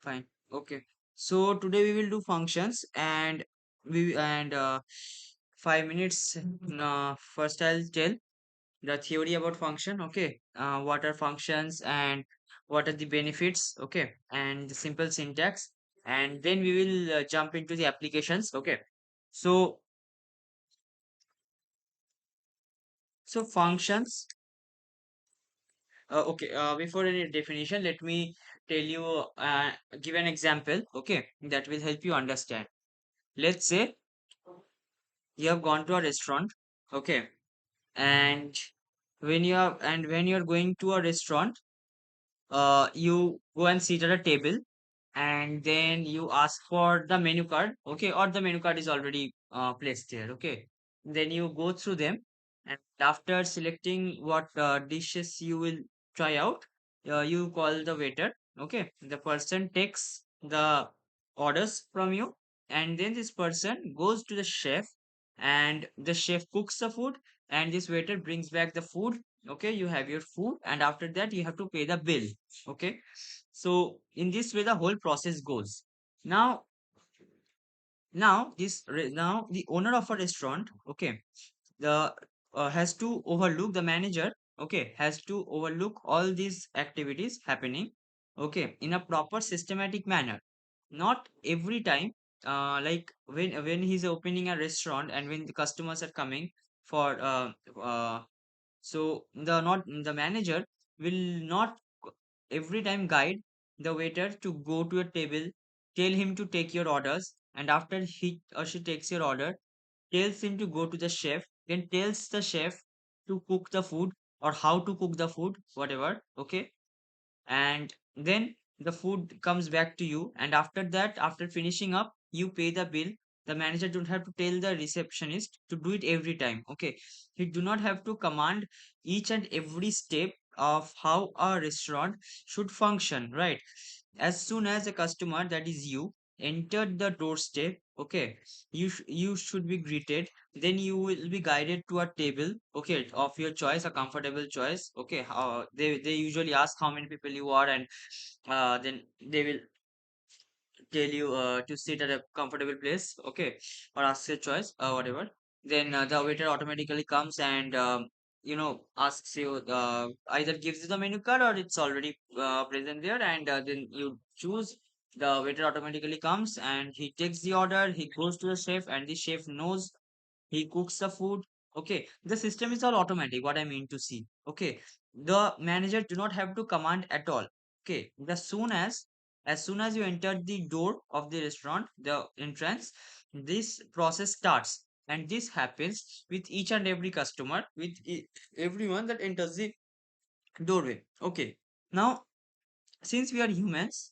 Fine. Okay. So today we will do functions and we and 5 minutes. First I'll tell the theory about function. Okay. What are functions and what are the benefits? Okay. And the simple syntax. And then we will jump into the applications. Okay. So functions. Okay. Before any definition, let me tell you. Give an example. Okay. That will help you understand. Let's say you have gone to a restaurant, okay, and when you're going to a restaurant, you go and sit at a table, and then you ask for the menu card, okay, or the menu card is already placed there, okay. Then you go through them, and after selecting what dishes you will try out, you call the waiter, okay. The person takes the orders from you, and then this person goes to the chef, and the chef cooks the food, and this waiter brings back the food, okay. You have your food, and after that you have to pay the bill, okay. So in this way, the whole process goes. Now, now the owner of a restaurant, okay, the has to overlook the manager, okay, has to overlook all these activities happening, okay, in a proper systematic manner. Not every time, like when he's opening a restaurant and when the customers are coming for so the manager will not every time guide the waiter to go to a table, tell him to take your orders, and after he or she takes your order, tells him to go to the chef, then tells the chef to cook the food or how to cook the food, whatever, okay. And then the food comes back to you, and after that, after finishing up, you pay the bill. The manager don't have to tell the receptionist to do it every time, okay. He do not have to command each and every step of how a restaurant should function, right? As soon as a customer, that is you, entered the doorstep, okay, you should be greeted, then you will be guided to a table, okay, of your choice, a comfortable choice, okay. They usually ask how many people you are, and then they will tell you to sit at a comfortable place, okay, or ask your choice, whatever. Then the waiter automatically comes and asks you, either gives you the menu card or it's already present there, and then you choose. The waiter automatically comes and he takes the order, he goes to the chef, and the chef knows, he cooks the food, okay. The system is all automatic, what I mean to see, okay. The manager do not have to command at all, okay. As soon as you enter the door of the restaurant, the entrance, this process starts, and this happens with each and every customer, with everyone that enters the doorway, okay. Now, since we are humans,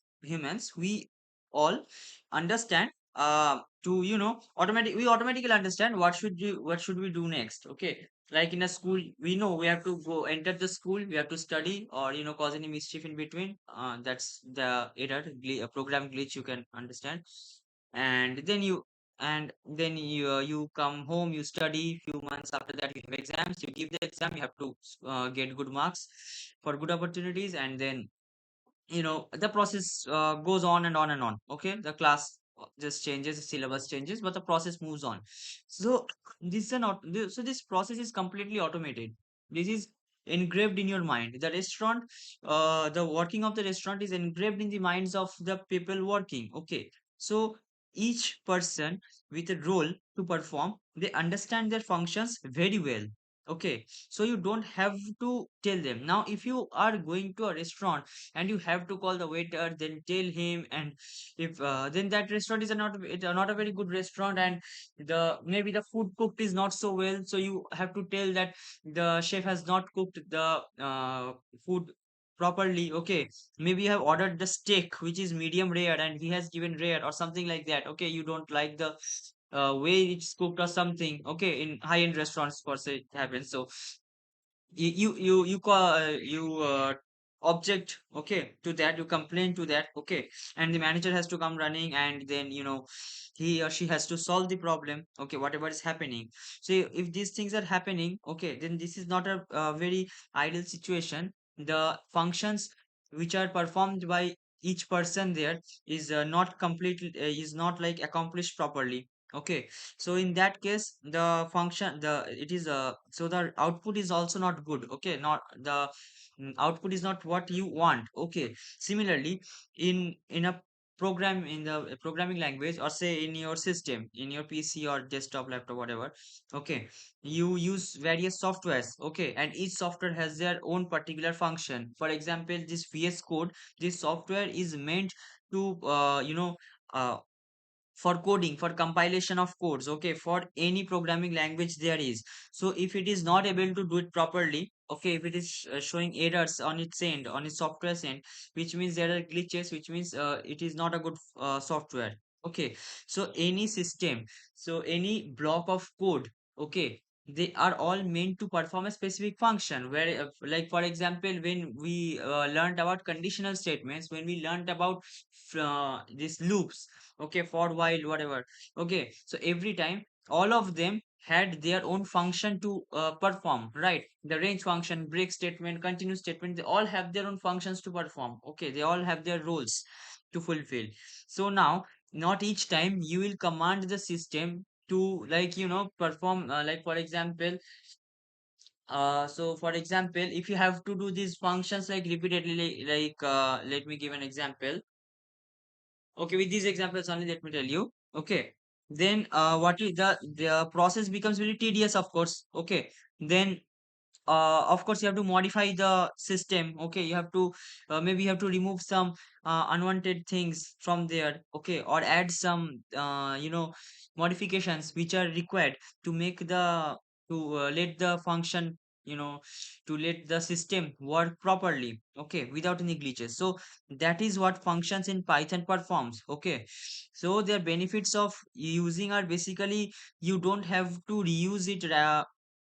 we all understand, to we automatically understand what should we do next, okay. Like in a school, we know we have to go enter the school, we have to study, or cause any mischief in between. That's the error, program glitch, you can understand. And then you come home, you study. Few months after that, you have exams, you give the exam, you have to get good marks for good opportunities, and then the process goes on and on and on, okay. The class just changes, the syllabus changes, but the process moves on. So this process is completely automated. This is engraved in your mind. The restaurant, the working of the restaurant is engraved in the minds of the people working, okay. So each person with a role to perform, they understand their functions very well, okay. So you don't have to tell them. Now if you are going to a restaurant and you have to call the waiter, then tell him, and if then that restaurant is not a very good restaurant, and the maybe the food cooked is not so well, so you have to tell that the chef has not cooked the food properly, okay. Maybe you have ordered the steak which is medium rare and he has given rare or something like that, okay. You don't like the way it's cooked or something, okay. In high end restaurants per se it happens. So you call you object, okay, to that, you complain to that, okay. And the manager has to come running, and then he or she has to solve the problem, okay, whatever is happening. So if these things are happening, okay, then this is not a very ideal situation. The functions which are performed by each person there is not completely is not like accomplished properly. Okay, so in that case the function the it is so the output is also not good. Okay, not the output is not what you want. Okay, similarly in a program in the programming language, or say in your system, in your PC or desktop, laptop, whatever. Okay, you use various softwares. Okay, and each software has their own particular function. For example, this VS Code, this software is meant to uh, for coding, for compilation of codes. Okay, for any programming language there is. So if it is not able to do it properly, okay, if it is showing errors on its end, on its software end, which means there are glitches, which means it is not a good software. Okay, so any system, so any block of code, okay, they are all meant to perform a specific function. Where like for example, when we learned about conditional statements, when we learned about these loops, okay, for while, whatever. Okay, so every time all of them had their own function to perform, right? The range function, break statement, continue statement, they all have their own functions to perform. Okay, they all have their roles to fulfill. So now, not each time you will command the system to, like, perform, like for example, so for example, if you have to do these functions like repeatedly, like let me give an example. Okay, with these examples only, let me tell you. Okay, then what is the process becomes very tedious, of course. Okay, then of course you have to modify the system. Okay, you have to maybe you have to remove some unwanted things from there. Okay, or add some modifications which are required to make the to let the function, you know to let the system work properly, okay, without any glitches. So that is what functions in Python performs. Okay, so their benefits of using are basically, you don't have to reuse it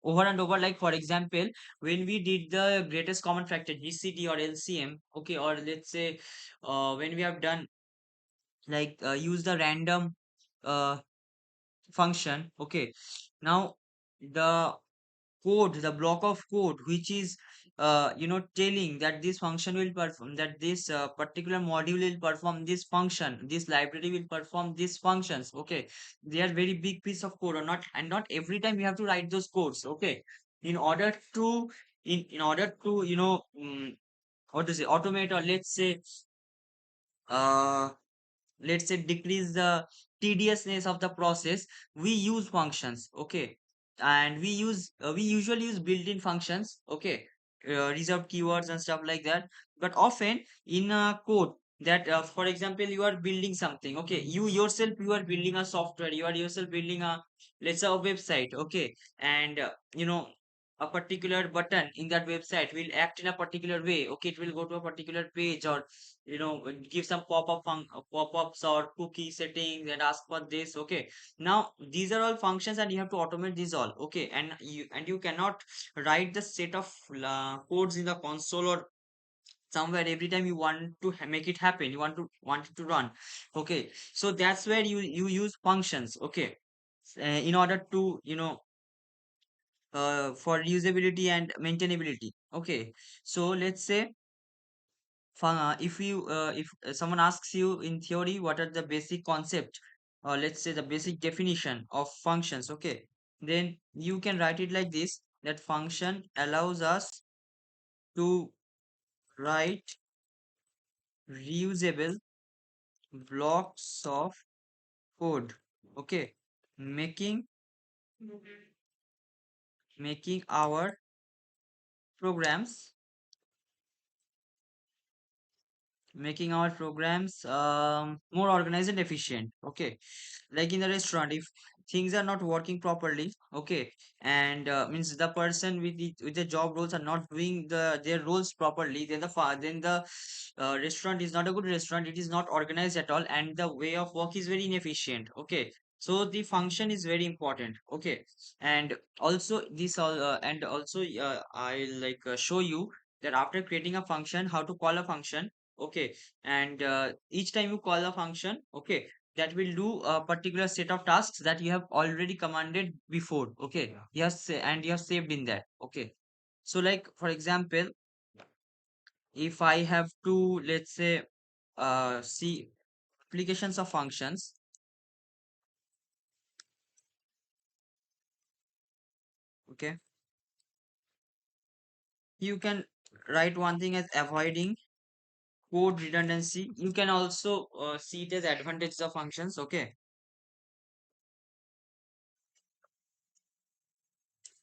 over and over. Like for example, when we did the greatest common factor, GCD or LCM, okay, or let's say when we have done, like, use the random uh, function. Okay, now the the block of code which is telling that this function will perform, that this particular module will perform this function, this library will perform these functions. Okay, they are very big piece of code, or not, and not every time you have to write those codes. Okay, in order to in order to what to say, automate, or uh let's say decrease the tediousness of the process, we use functions. Okay, and we usually use built-in functions. Okay, reserved keywords and stuff like that. But often in a code, that for example, you are building something. Okay, you yourself, you are building a software, you are yourself building a, let's say, a website. Okay, and a particular button in that website will act in a particular way. Okay, it will go to a particular page, or give some pop-ups or cookie settings and ask for this. Okay, now these are all functions and you have to automate these all. Okay, and you cannot write the set of codes in the console or somewhere every time you want to make it happen, you want it to run. Okay, so that's where you use functions. Okay, in order to for usability and maintainability. Okay, so let's say, if someone asks you in theory what are the basic concept, or let's say the basic definition of functions. Okay, then you can write it like this: that function allows us to write reusable blocks of code. Okay, making our programs more organized and efficient. Okay, like in the restaurant, if things are not working properly, okay, and means the person with the job roles are not doing their roles properly, then the restaurant is not a good restaurant, it is not organized at all, and the way of work is very inefficient. Okay, so the function is very important. Okay, and also this all and also I'll like show you that after creating a function, how to call a function. Okay, and each time you call a function, okay, that will do a particular set of tasks that you have already commanded before. Okay, yes, and you have saved in that. Okay, so like for example, if I have to, let's say, see applications of functions. Okay, you can write one thing as avoiding code redundancy. You can also see it as advantages of functions. Okay,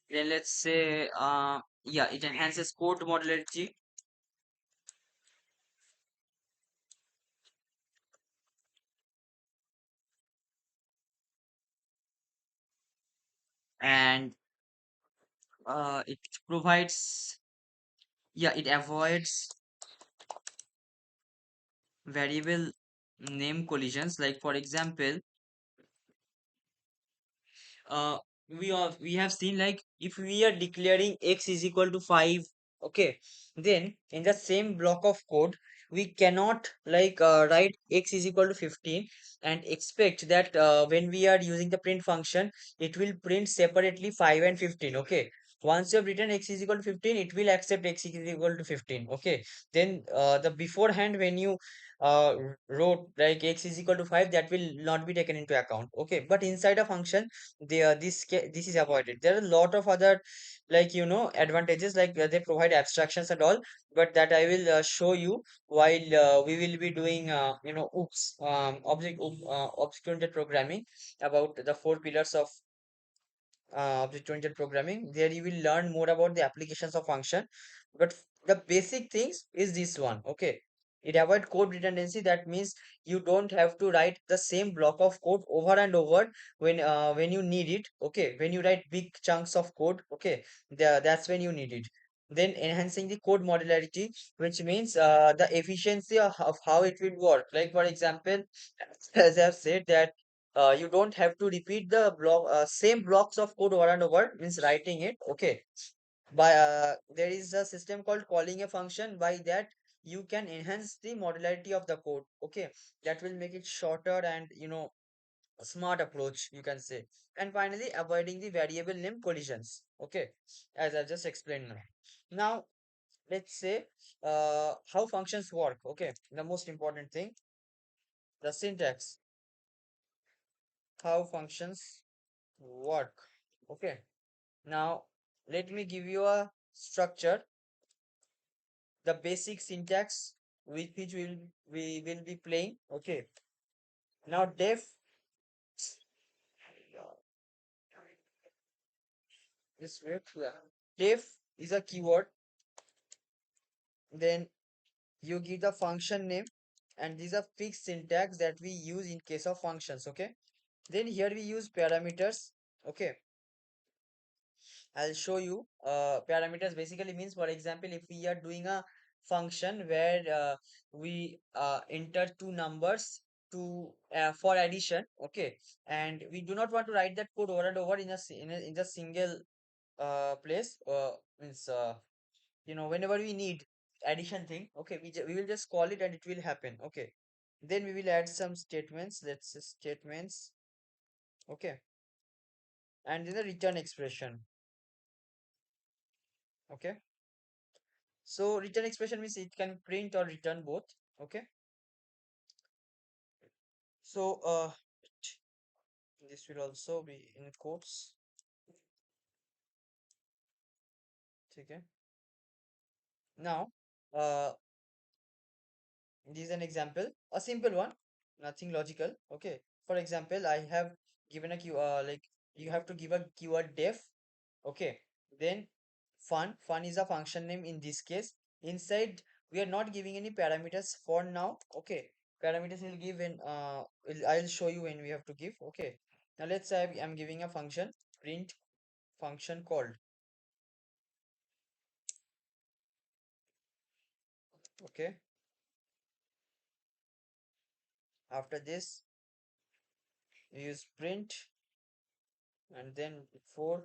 then let's say yeah, it enhances code modularity. And it provides, yeah, it avoids variable name collisions. Like for example, uh we have seen, like if we are declaring x is equal to 5, okay, then in the same block of code we cannot like write x is equal to 15 and expect that when we are using the print function it will print separately 5 and 15. Okay, once you have written x is equal to 15, it will accept x is equal to 15. Okay, then the beforehand when you wrote like x is equal to 5, that will not be taken into account. Okay, but inside a function this is avoided. There are a lot of other, like advantages, like they provide abstractions and all, but that I will show you while we will be doing oops object oriented programming, about the four pillars of object-oriented programming. There you will learn more about the applications of function, but the basic things is this one. Okay, it avoid code redundancy. That means you don't have to write the same block of code over and over when you need it. Okay, when you write big chunks of code, okay, that's when you need it. Then enhancing the code modularity, which means the efficiency of how it will work. Like for example, as I've said that you don't have to repeat the same blocks of code over and over, means writing it. Okay, by there is a system called calling a function. By that you can enhance the modularity of the code. Okay, that will make it shorter and a smart approach, you can say. And finally, avoiding the variable name collisions. Okay, as I just explained now. Now let's say how functions work. Okay, the most important thing, the syntax, how functions work. Okay, now let me give you a structure, the basic syntax with which we will be playing. Okay, now this wait, yeah. Def is a keyword, then you give the function name, and these are fixed syntax that we use in case of functions. Okay, then here we use parameters. Okay, I'll show you. Parameters basically means, for example, if we are doing a function where we enter two numbers to for addition, okay, and we do not want to write that code over and over in in a single place. Means whenever we need addition thing, okay, we will just call it and it will happen. Okay, then we will add some statements. Let's say statements. Okay, and then the return expression. Okay. So return expression means it can print or return both. Okay. So this will also be in quotes. Okay. Now this is an example, a simple one, nothing logical. Okay. For example, I have given a like you have to give a keyword def. Okay. Then fun is a function name in this case. Inside we are not giving any parameters for now. Okay. Parameters will give in I'll show you when we have to give. Okay. Now let's say I'm giving a function print function called. Okay. After this we use print, and then before,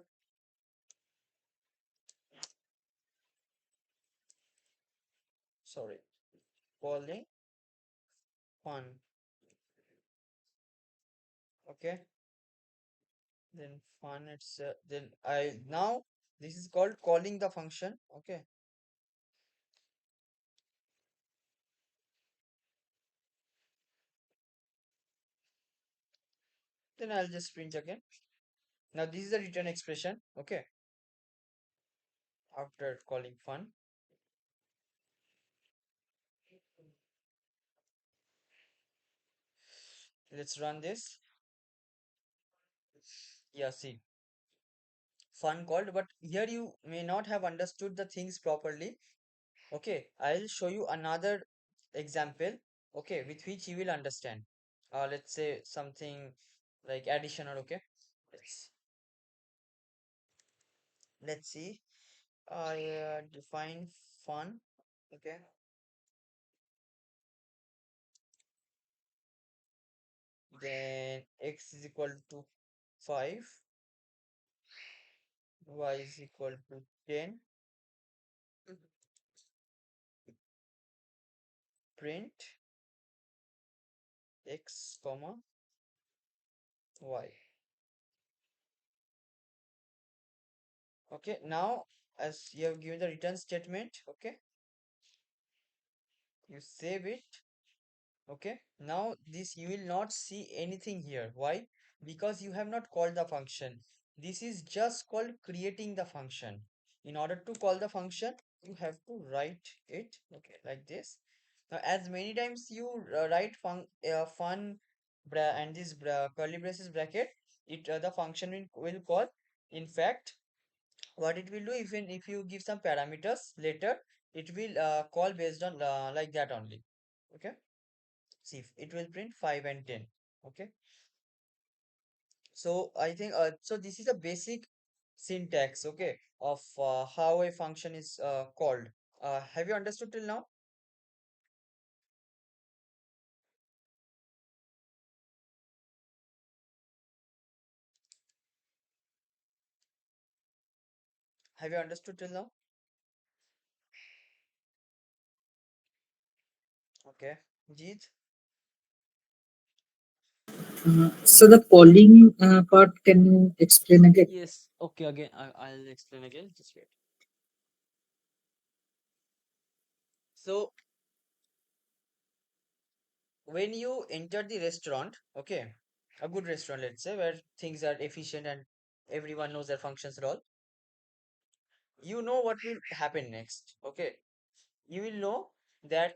sorry, calling fun. Okay, then fun, it's then I now this is called calling the function. Okay, then I'll just print again. Now this is the return expression, okay, after calling fun. Let's run this. Yeah, see, fun called, but here you may not have understood the things properly. Okay, I'll show you another example, okay, with which you will understand. Let's say something like additional, okay. Let's let's see. I define fun, okay. Then x is equal to 5, y is equal to 10. Print x comma y. Okay, now as you have given the return statement, okay, you save it. Okay, now this you will not see anything here. Why? Because you have not called the function. This is just called creating the function. In order to call the function, you have to write it, okay, like this. Now, as many times you write fun and this curly braces bracket, it the function will call. In fact, what it will do, even if you give some parameters later, it will call based on like that only. Okay, see, it will print 5 and 10. Okay, so I think so this is a basic syntax, okay, of how a function is called. Have you understood till now? Have you understood till now? Okay, Jeet. So the calling part, can you explain again? Yes, okay, again, I'll explain again. Just wait. So, when you enter the restaurant, okay, a good restaurant, let's say, where things are efficient and everyone knows their functions and all, you know what will happen next, okay. You will know that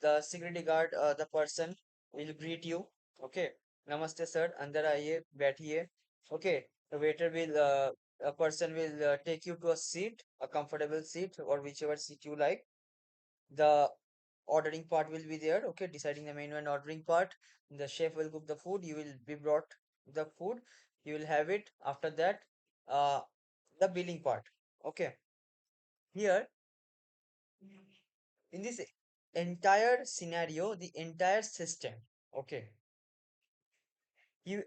the security guard, the person will greet you, okay, namaste sir, andar aiye, baithiye, okay. The waiter will a person will take you to a seat, a comfortable seat, or whichever seat you like. The ordering part will be there, okay, deciding the menu and ordering part. The chef will cook the food, you will be brought the food, you will have it. After that, uh the billing part, okay. Here, in this entire scenario, the entire system, okay, you,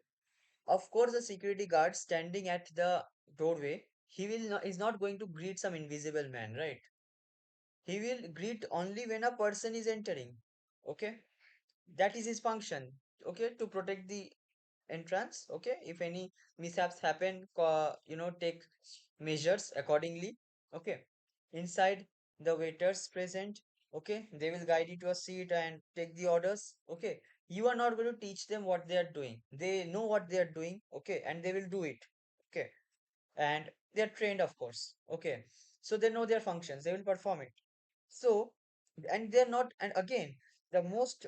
of course, the security guard standing at the doorway, he will not, is not going to greet some invisible man, right? He will greet only when a person is entering, okay. That is his function, okay, to protect the entrance, okay. If any mishaps happen, take measures accordingly, okay. Inside, the waiters present, okay, they will guide you to a seat and take the orders, okay. You are not going to teach them what they are doing, they know what they are doing, okay, and they will do it, okay. And they are trained, of course, okay. So they know their functions, they will perform it. So, and they're not, and again, the most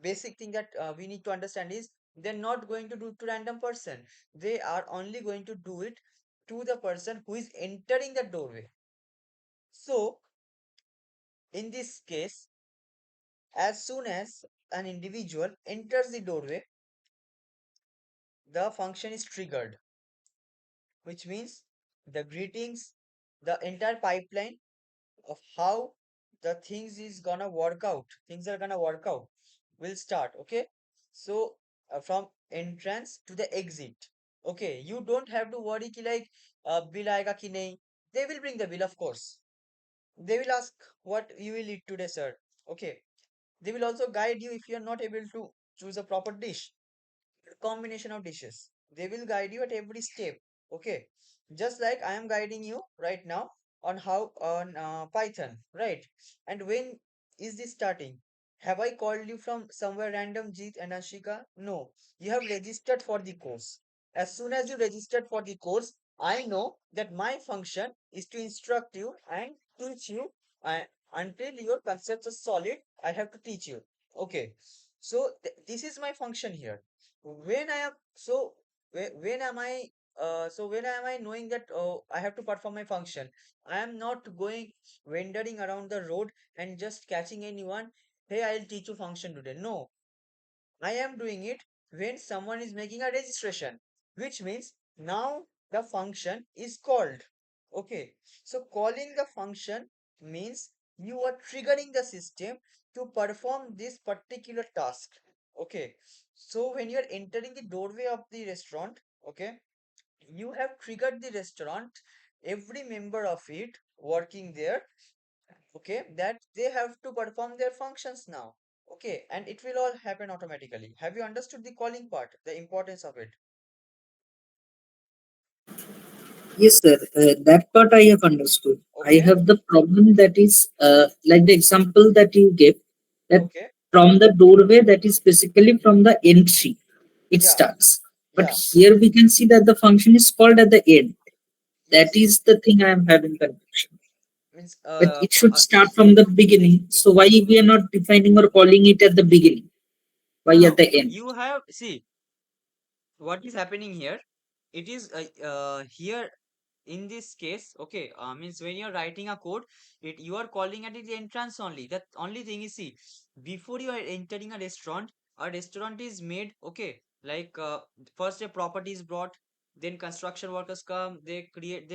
basic thing that we need to understand is, they're not going to do it to random person, they are only going to do it to the person who is entering the doorway. So in this case, as soon as an individual enters the doorway, the function is triggered, which means the greetings, the entire pipeline of how the things is gonna work out, things are gonna work out, will start, okay. So from entrance to the exit, okay, you don't have to worry ki like bill aega ki nahi. They will bring the bill, of course. They will ask what you will eat today, sir, okay. They will also guide you if you are not able to choose a proper dish, combination of dishes. They will guide you at every step. Okay. Just like I am guiding you right now on how on Python, right? And when is this starting? Have I called you from somewhere random, Jeet and Ashika? No. You have registered for the course. As soon as you registered for the course, I know that my function is to instruct you and teach you until your concepts are solid. I have to teach you. Okay. So this is my function here. When I am so when am I when am I knowing that I have to perform my function? I am not going wandering around the road and just catching anyone. Hey, I'll teach you function today. No, I am doing it when someone is making a registration, which means now the function is called. Okay, so calling the function means you are triggering the system to perform this particular task. Okay, so when you are entering the doorway of the restaurant, okay, you have triggered the restaurant, every member of it working there, okay, that they have to perform their functions now, okay, and it will all happen automatically. Have you understood the calling part, the importance of it? Yes, sir. That part I have understood. I Okay, have the problem that is like the example that you gave, that okay, from the doorway, that is basically from the entry it yeah, starts. But yeah, here we can see that the function is called at the end. That yes, is the thing I am having confusion. means But it should start from the beginning. So why we are not defining or calling it at the beginning? Why no, at no, the end? you have see what is happening here. It is here in this case, okay, means when you're writing a code, you are calling at the entrance only. That only thing is, see, before you are entering a restaurant is made, okay, like first a property is brought, then construction workers come, they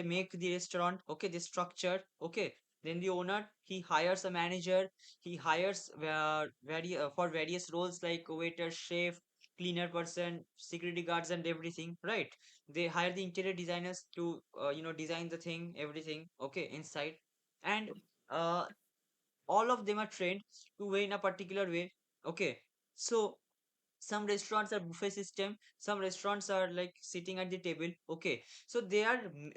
make the restaurant, okay, the structure, okay, then the owner, he hires a manager, he hires for various roles like waiter, chef, cleaner person, security guards and everything, right? They hire the interior designers to design the thing, everything, okay, inside. And uh, all of them are trained to weigh in a particular way, okay. So some restaurants are buffet system, some restaurants are like sitting at the table, okay. So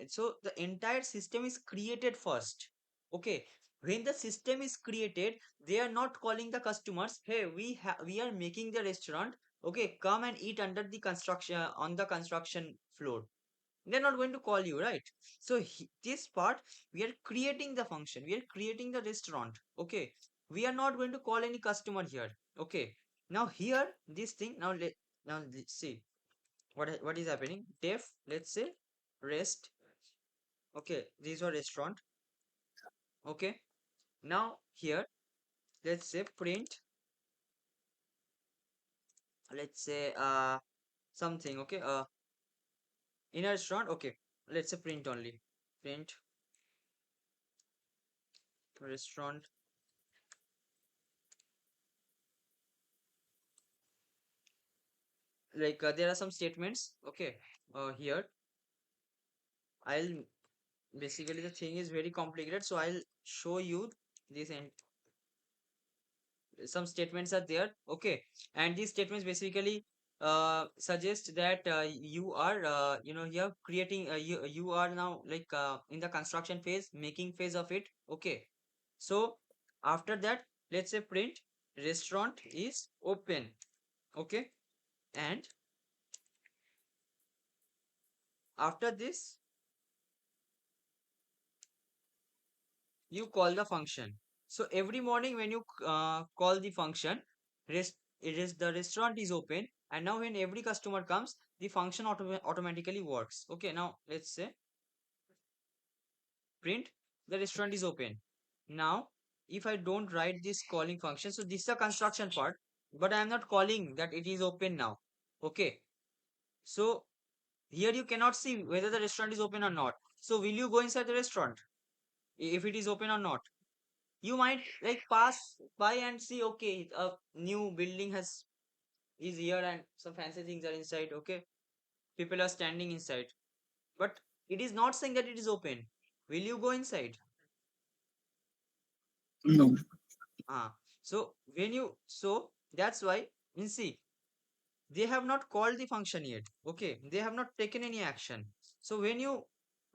so the entire system is created first, okay. When the system is created, they are not calling the customers, hey, we are making the restaurant, okay, come and eat under the construction on the construction floor. They're not going to call you, right? So this part, we are creating the function, we are creating the restaurant, okay. We are not going to call any customer here, okay. Now here this thing, now let's see what is happening. Def, let's say, rest, okay, these are restaurant, okay. Now here, let's say print, let's say something, okay, in a restaurant, okay, let's say print only, print restaurant. Like there are some statements, okay, here I'll basically, the thing is very complicated, so I'll show you this, and some statements are there, okay. And these statements basically suggest that you are you're creating you are now like in the construction phase, making phase of it, okay. So after that, let's say print restaurant is open, okay. And after this, you call the function. So every morning when you call the function, rest it is the restaurant is open, and now when every customer comes, the function automatically works. Okay, now let's say print the restaurant is open. Now if I don't write this calling function, so this is the construction part, but I am not calling that it is open now. Okay, so here you cannot see whether the restaurant is open or not. So will you go inside the restaurant if it is open or not? You might like pass by and see, okay, a new building has is here and some fancy things are inside, okay, people are standing inside, but it is not saying that it is open. Will you go inside? No. So when you, so that's why, you see, they have not called the function yet, okay, they have not taken any action. So when you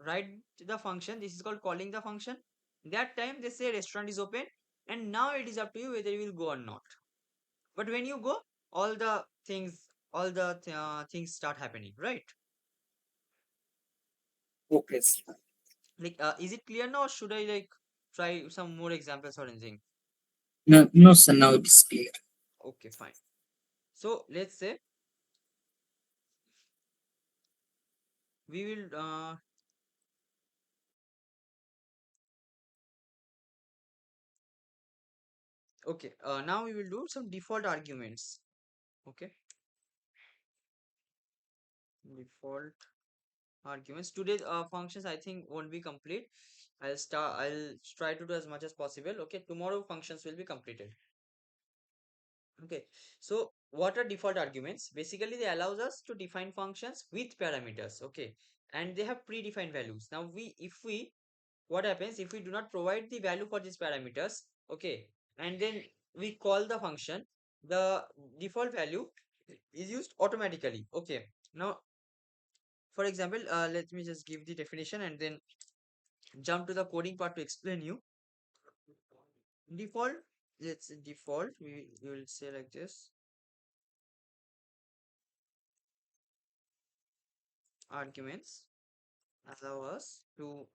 write the function, this is called calling the function, that time they say restaurant is open, and now it is up to you whether you will go or not. But when you go, all the things, things start happening, right? Okay, sir. Like, is it clear now, or should I like try some more examples or anything? No, no, sir. Now it's clear. Okay, fine. So let's say we will okay, now we will do some default arguments. Okay, default arguments. Today's functions I think won't be complete. I'll try to do as much as possible. Okay, tomorrow functions will be completed. Okay, so what are default arguments? Basically, they allows us to define functions with parameters. Okay, and they have predefined values. Now if we what happens if we do not provide the value for these parameters? Okay, and then we call the function, the default value is used automatically. Okay, now for example, let me just give the definition and then jump to the coding part to explain you. Default, let's say default, we will say like this: arguments allow us to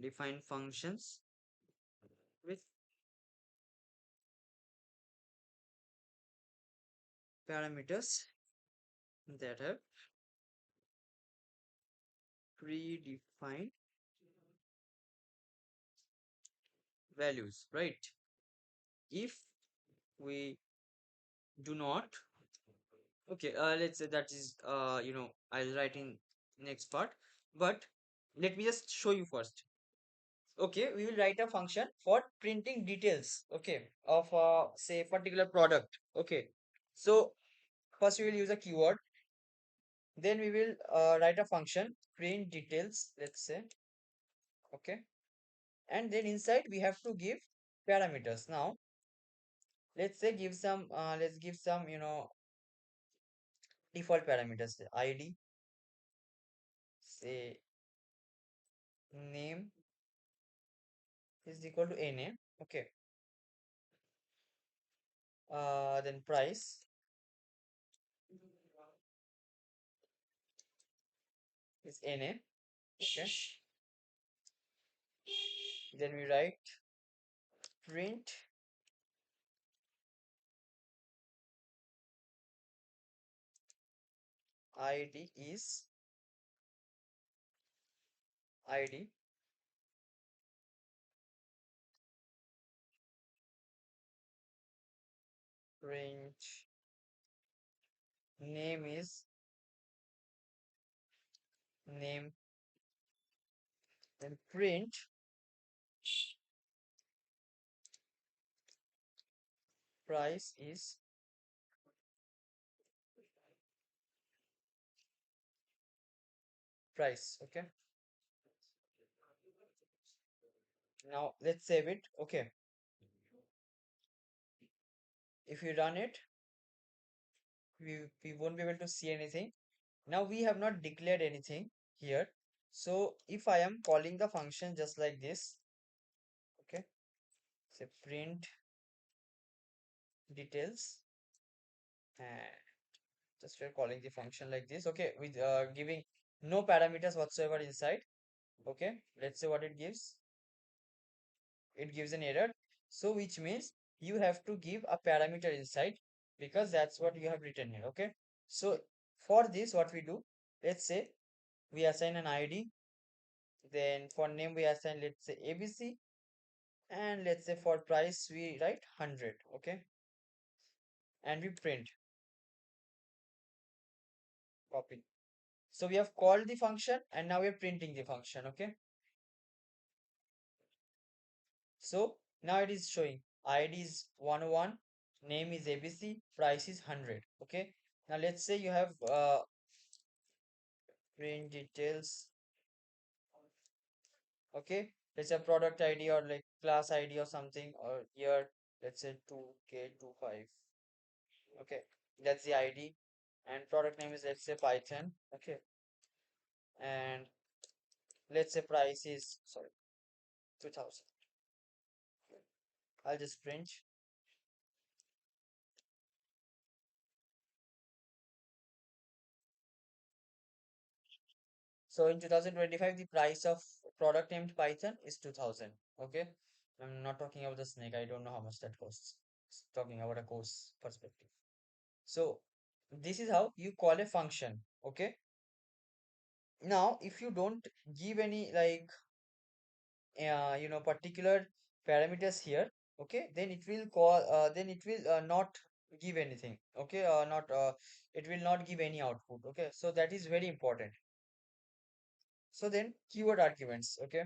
define functions with parameters that have predefined values, right? If we do not, okay, let's say that is I'll write in next part, but let me just show you first. Okay, we will write a function for printing details, okay, of say particular product. Okay, so first we will use a keyword, then we will write a function print details, let's say. Okay, and then inside we have to give parameters. Now let's say give some let's give some default parameters, say id, say name is equal to na. Okay, then price is na. Okay, then we write print id is id, print name is name, then print price is price. Okay, now let's save it. Okay, if you run it, we won't be able to see anything. Now we have not declared anything here. So if I am calling the function just like this, okay, say print details, and just we're calling the function like this. Okay, with giving no parameters whatsoever inside. Okay, let's say what it gives. It gives an error. So which means you have to give a parameter inside, because that's what you have written here. Okay, so for this what we do, let's say we assign an id, then for name we assign, let's say abc, and let's say for price we write 100. Okay, and we print, copy. So we have called the function and now we are printing the function. Okay, so now it is showing id is 101, name is abc, price is 100. Okay, now let's say you have print details. Okay, let's say product id or like class id or something, or here let's say 2k25. Okay, that's the id, and product name is, let's say, python. Okay, and let's say price is, sorry, 2000. I'll just print. So in 2025, the price of product named Python is 2000. Okay. I'm not talking about the snake. I don't know how much that costs. Talking about a course perspective. So this is how you call a function. Okay. Now, if you don't give any like particular parameters here, okay, then it will call then it will not give anything. Okay, not it will not give any output. Okay, so that is very important. So then keyword arguments. Okay,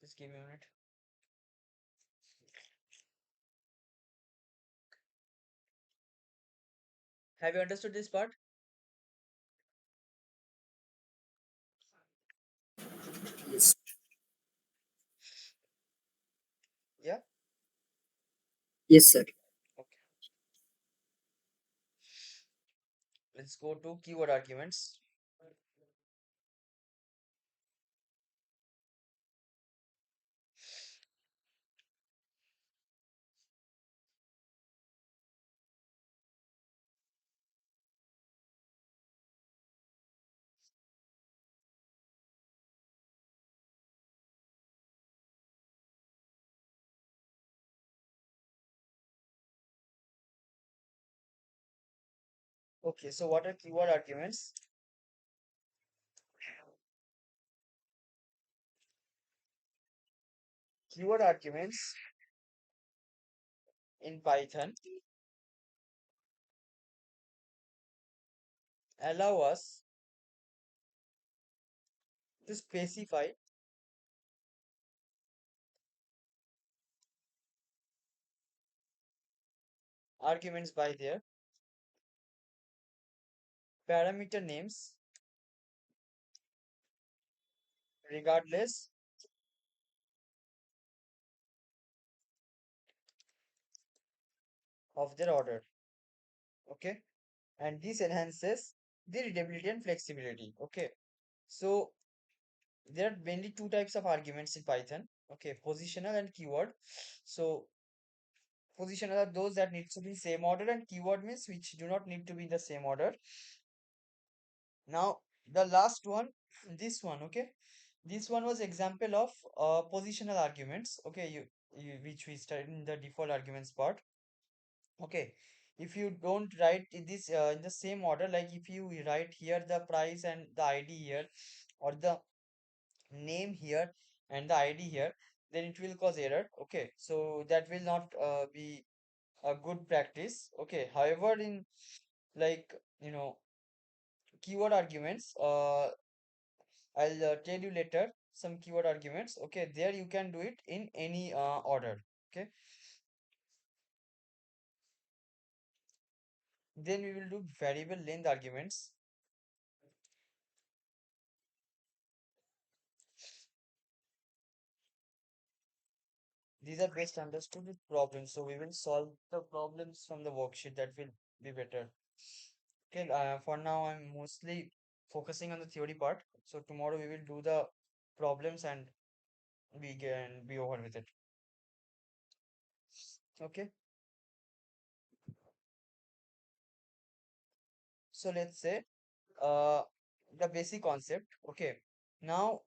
just give me a minute. Have you understood this part? Yes. Yeah. Yes, sir. Okay, let's go to keyword arguments. Okay, so what are keyword arguments? Keyword arguments in Python allow us to specify arguments by their parameter names regardless of their order. Okay, and this enhances the readability and flexibility. Okay, so there are mainly two types of arguments in Python. Okay, positional and keyword. So positional are those that need to be in same order, and keyword means which do not need to be in the same order. Now the last one, this one. Okay, this one was example of positional arguments. Okay, you which we studied in the default arguments part. Okay, if you don't write this in the same order, like if you write here the price and the ID here, or the name here and the ID here, then it will cause error. Okay, so that will not be a good practice. Okay, however, in like keyword arguments, I'll tell you later some keyword arguments. Okay, there you can do it in any order. Okay, then we will do variable length arguments. These are best understood with problems, so we will solve the problems from the worksheet. That will be better. Okay, for now I'm mostly focusing on the theory part. So tomorrow we will do the problems and we can be over with it. Okay, so let's say uh the basic concept. Okay, now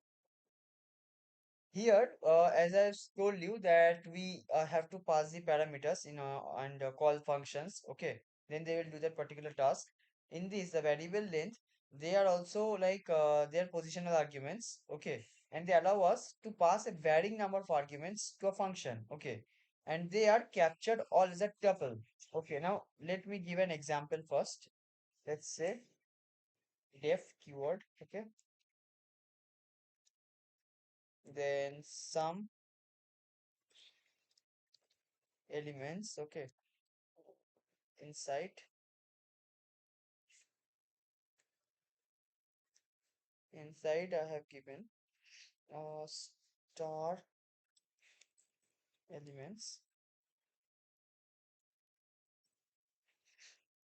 here, as I've told you that we have to pass the parameters in and call functions. Okay, then they will do that particular task. In this, the variable length, they are also like their positional arguments. Okay, and they allow us to pass a varying number of arguments to a function. Okay, and they are captured all as a tuple. Okay, now let me give an example first. Let's say def keyword. Okay, then some elements. Okay, inside inside I have given star elements.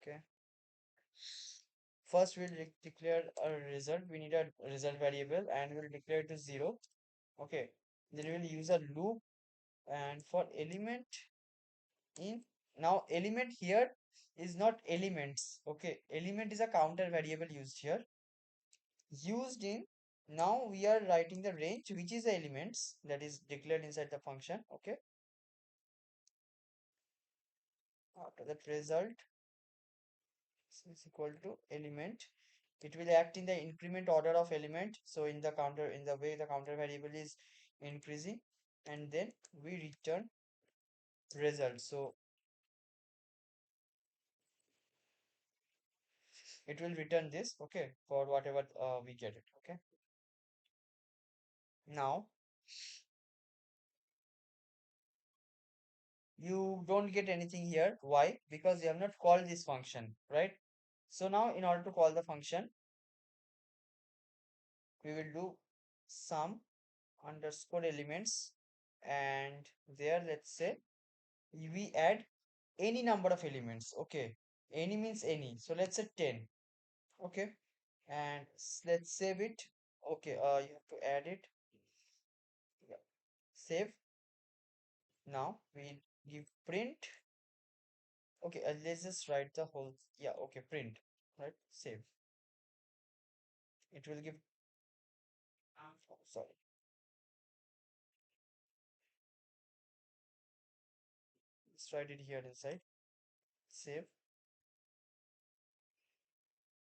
Okay, first we'll declare a result. We need a result variable and we'll declare it to 0. Okay, then we'll use a loop And for element in, now element here is not elements. Okay, element is a counter variable used here. Used in, now we are writing the range which is the elements that is declared inside the function. Okay, after that result is equal to element, it will act in the increment order of element, so in the counter, in the way the counter variable is increasing, and then we return result. So it will return this, okay, for whatever we get it. Okay, now you don't get anything here. Why? Because you have not called this function, right? So now in order to call the function, we will do sum underscore elements, and there let's say we add any number of elements. Okay, any means any, so let's say 10. Okay, and let's save it. Okay, you have to add it. Yeah, save. Now we give print. Okay, let's just write the whole, yeah, okay, print, right, save. It will give, oh, sorry, let's write it here inside, save.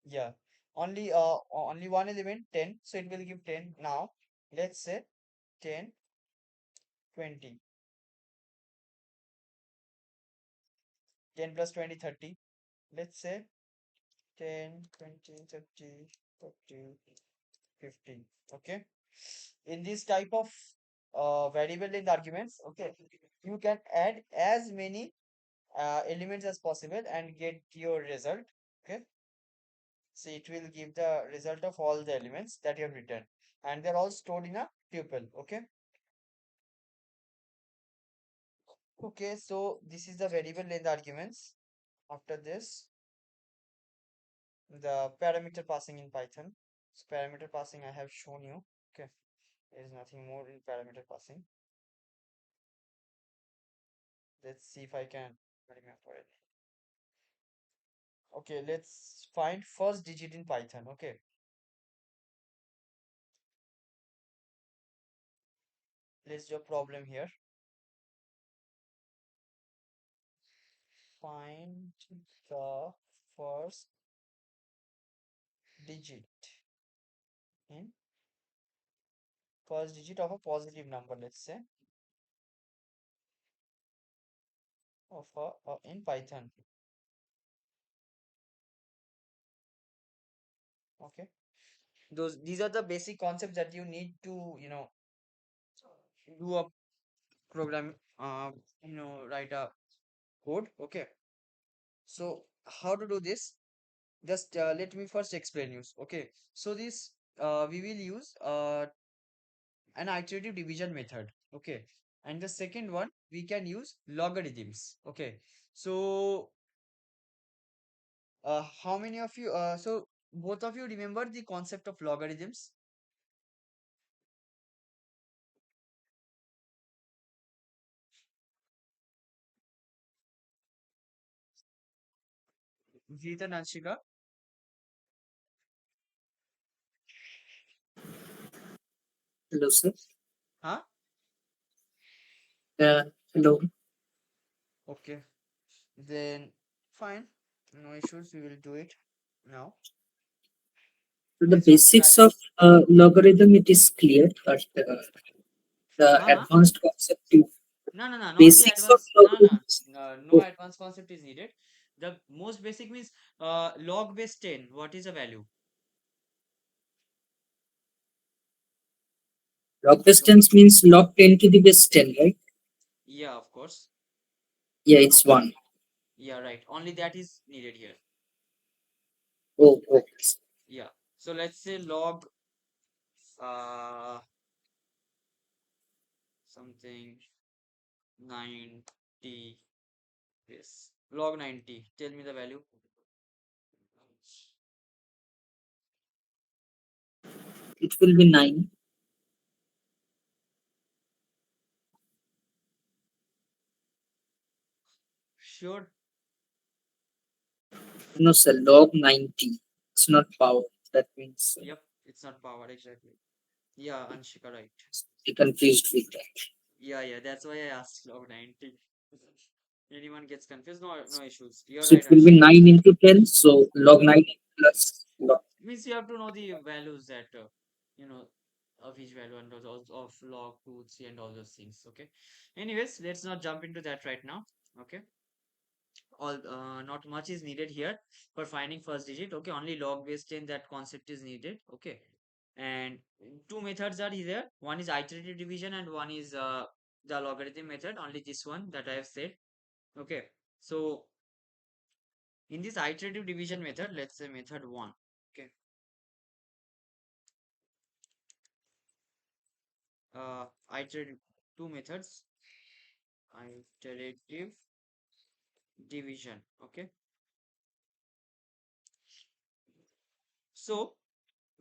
Yeah, only one element 10, so it will give 10. Now let's say 10, 20, 10 plus 20, 30. Let's say 10, 20, 30, 40, 50. Okay, in this type of variable in the arguments, okay, you can add as many elements as possible and get your result. Okay, so it will give the result of all the elements that you have written, and they're all stored in a tuple. Okay, okay, so this is the variable in the arguments. After this, the parameter passing in Python. So parameter passing I have shown you. Okay, there is nothing more in parameter passing. Let's see if I can remember it. Okay, let's find first digit in Python. Okay, let's do a problem here. Find the first digit in first digit of a positive number, let's say, of a in Python. Okay, these are the basic concepts that you need to, do a program, write a code. Okay, so how to do this? Just let me first explain you. Okay, so this we will use an iterative division method. Okay, and the second one we can use logarithms. Okay, so how many of you, so both of you remember the concept of logarithms? Jeet and Anshika? Hello, sir. Huh? Hello. Okay, then fine, no issues, we will do it now. So the Let's just try. basics of logarithm it is clear, but the Uh-huh. advanced concept, No, no, no, not the basics of advanced. No, no, logarithms. no Oh, advanced concept is needed. The most basic means log base 10. What is the value? log Log. distance means log 10 to the base 10, right? Yeah, of course. Yeah, it's one. Yeah, right. Only that is needed here. Oh, okay. Yeah. So let's say log uh something 90. Yes. Log 90. Tell me the value. It will be 9. Sure. No, sir, log 90. It's not power. That means Yep, it's not power exactly. Yeah, Anshika, right. I confused with that. Yeah, that's why I asked log 90. Anyone gets confused, no issues. You're So it right, will be Anshika. 9 into 10. So log 9 plus log. Means you have to know the values that you know of each value and of log 2, 3, and all those things. Okay. Anyways, let's not jump into that right now. Okay. All not much is needed here for finding first digit. Okay, only log base 10, that concept is needed. Okay, and two methods are here. One is iterative division and one is the logarithm method. Only this one that I have said. Okay, so in this iterative division method, let's say method 1. Okay, iterative, two methods, iterative division. Okay, so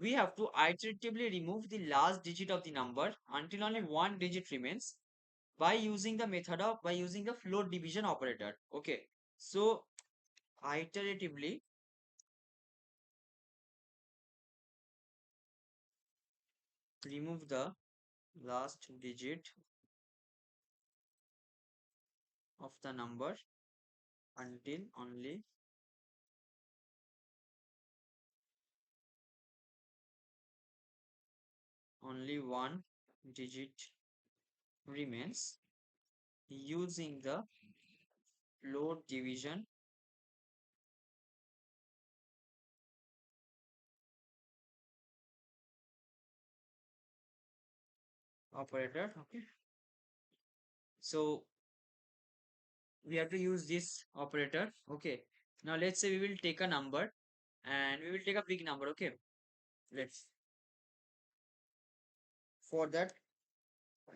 we have to iteratively remove the last digit of the number until only one digit remains by using the method of by using the float division operator. Okay, so iteratively remove the last digit of the number until only one digit remains using the float division operator. Okay, so we have to use this operator. Okay, now let's say we will take a number and we will take a big number. Okay, let's for that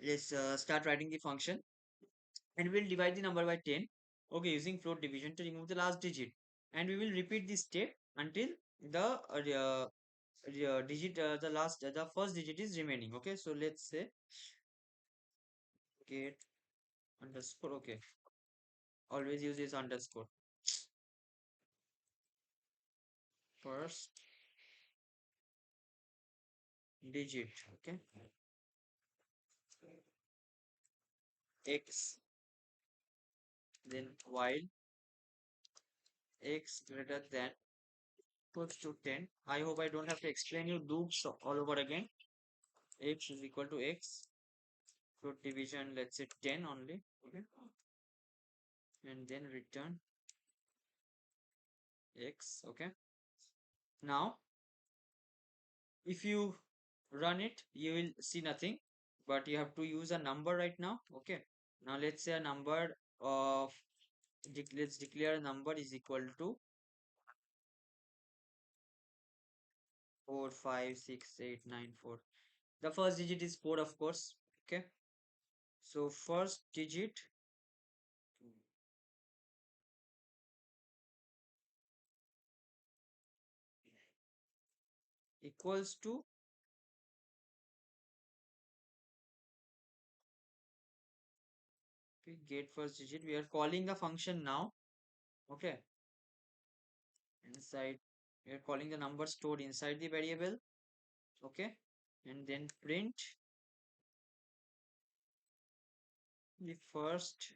let's start writing the function, and we'll divide the number by 10. Okay, using float division to remove the last digit, and we will repeat this step until the digit the first digit is remaining. Okay, so let's say get underscore. Okay, always use this underscore first digit. Okay, x, then while x greater than equals to 10. I hope I don't have to explain you loops all over again. X is equal to x, float division, let's say 10 only. Okay, and then return x. Okay, now if you run it, you will see nothing, but you have to use a number right now. Okay, now let's say a number of let's declare a number is equal to 45689 4. The first digit is 4, of course. Okay, so first digit equals to, okay, get first digit. We are calling the function now. Okay, inside we are calling the number stored inside the variable. Okay, and then print the first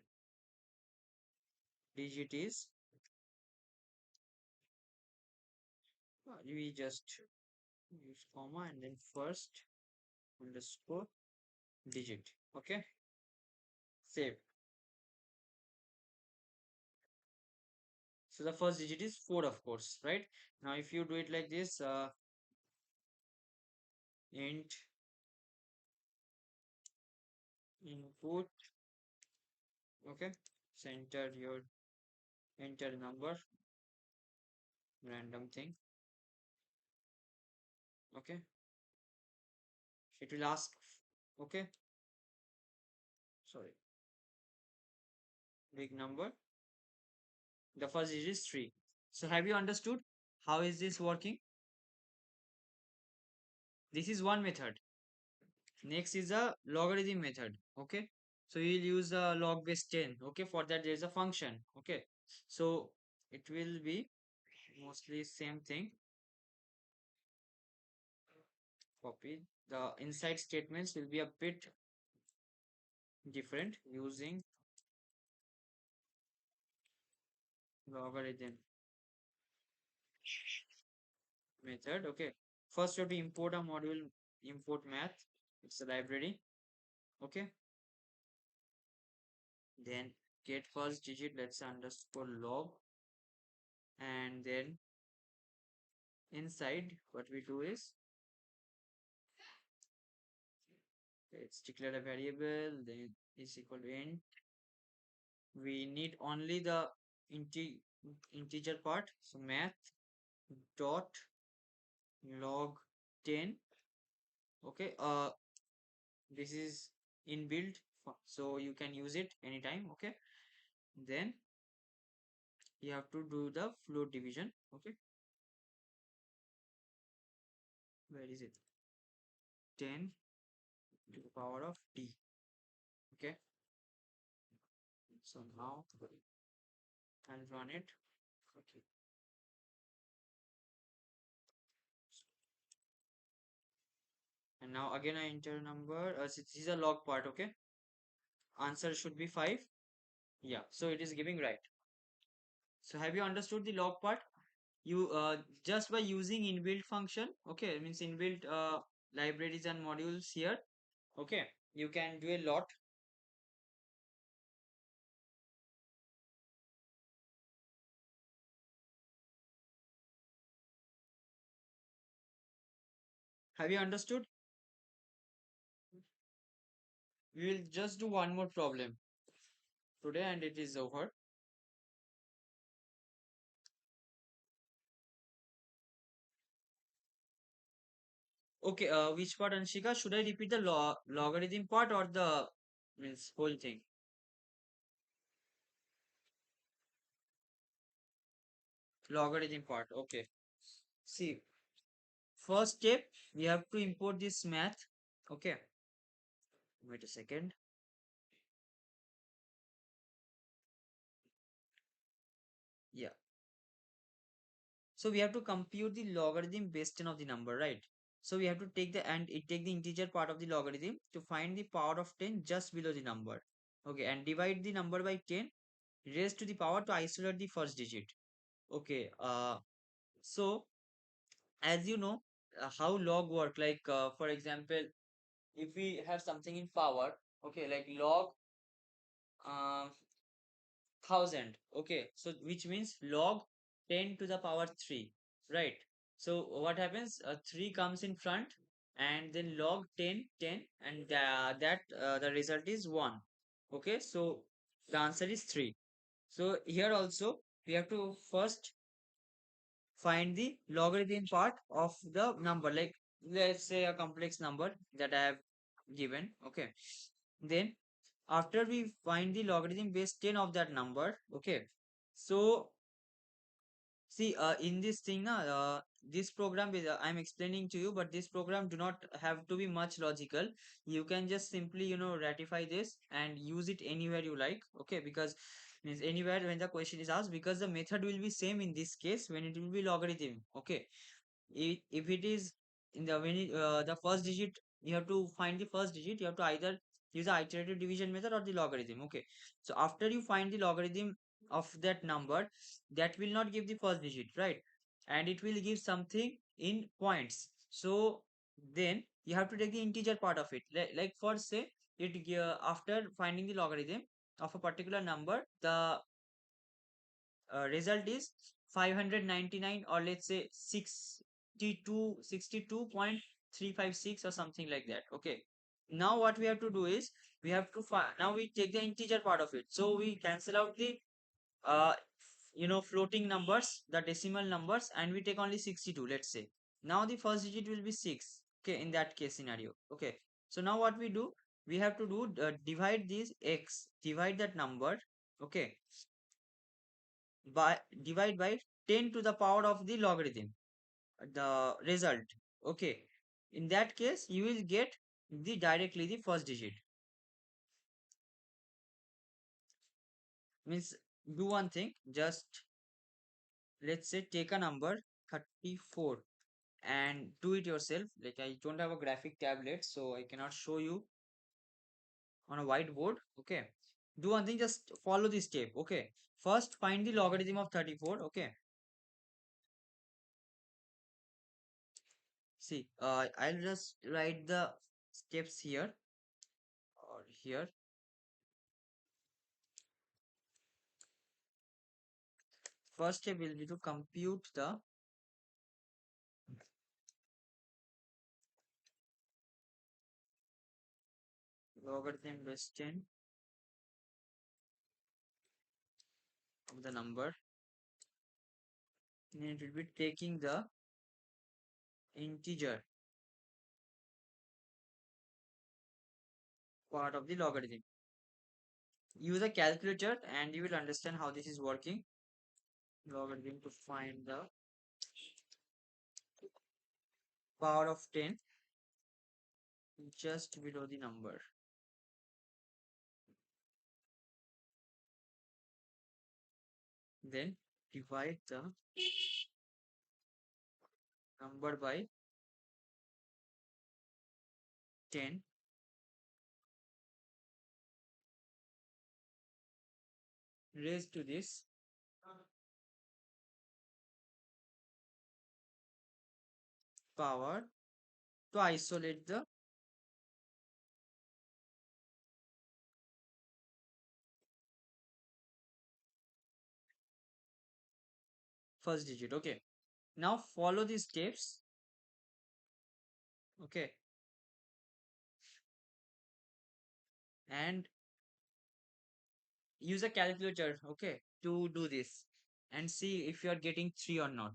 digit is, we just use comma and then first underscore digit. Okay, save. So the first digit is 4, of course, right? Now if you do it like this, int input. Okay, so enter number, random thing. Okay, it will ask. Okay, sorry, big number, the first digit is 3. So have you understood how is this working? This is one method. Next is a logarithm method. Okay, so you'll use a log base 10. Okay, for that there is a function. Okay, So it will be mostly same thing. Copy. The inside statements will be a bit different using logarithm method. Okay. First, you have to import a module, import math. It's a library. Okay. Then get first digit, let's say underscore log. And then inside, what we do is let's declare a variable, then is equal to int. We need only the integer part. So math dot log 10. Okay. This is inbuilt, so you can use it anytime. Okay. Then you have to do the float division. Okay. Where is it? 10 to the power of d. Okay. So now I'll run it. Okay. And now again I enter number. This is a log part. Okay. Answer should be 5. Yeah. So it is giving right. So have you understood the log part? You just by using inbuilt function. Okay. It means inbuilt libraries and modules here. Okay. You can do a lot. Have you understood? We will just do one more problem today and it is over. Okay, which part, Anshika? Should I repeat the logarithm part or the means whole thing? Logarithm part. Okay. See, first step, we have to import this math. Okay. Wait a second. Yeah. So we have to compute the logarithm base 10 of the number, right? So we have to take the and it take the integer part of the logarithm to find the power of 10 just below the number. Okay, and divide the number by 10 raised to the power to isolate the first digit. Okay, so as you know, how log work, like for example, if we have something in power, okay, like log 1000, okay, so which means log 10 to the power 3, right? So what happens, 3 comes in front and then log 10 10, and the result is 1. Okay, so the answer is 3. So here also we have to first find the logarithm part of the number, like let's say a complex number that I have given. Okay, then after we find the logarithm base 10 of that number, okay, so see, in this thing na, this program is I'm explaining to you, but this program do not have to be much logical. You can just simply, ratify this and use it anywhere you like. Okay, because means anywhere when the question is asked, because the method will be same in this case when it will be logarithm. Okay, if it is in the the first digit, you have to find the first digit, you have to either use the iterative division method or the logarithm. Okay, so after you find the logarithm of that number, that will not give the first digit, right? And it will give something in points. So then you have to take the integer part of it, like for say after finding the logarithm of a particular number, the result is 599, or let's say 62.356 or something like that. Okay, now what we have to do is we have to find, now we take the integer part of it, so we cancel out the uh floating numbers, the decimal numbers, and we take only 62, let's say. Now the first digit will be 6. Okay, in that case scenario. Okay, so now what we do, we have to do divide this x, divide that number, okay, by divide by 10 to the power of the logarithm, the result. Okay, in that case you will get the directly the first digit. Means do one thing, just let's say take a number 34 and do it yourself. Like, I don't have a graphic tablet, so I cannot show you on a whiteboard. Okay, do one thing, just follow this step. Okay, first find the logarithm of 34. Okay, see, I'll just write the steps here or here. First step will be to compute the logarithm base 10 of the number, and it will be taking the integer part of the logarithm. Use a calculator and you will understand how this is working. Logarithm to find the power of 10 just below the number. Then divide the number by 10. Raised to this power to isolate the first digit. Okay, now follow these steps. Okay, and use a calculator, okay, to do this and see if you are getting 3 or not.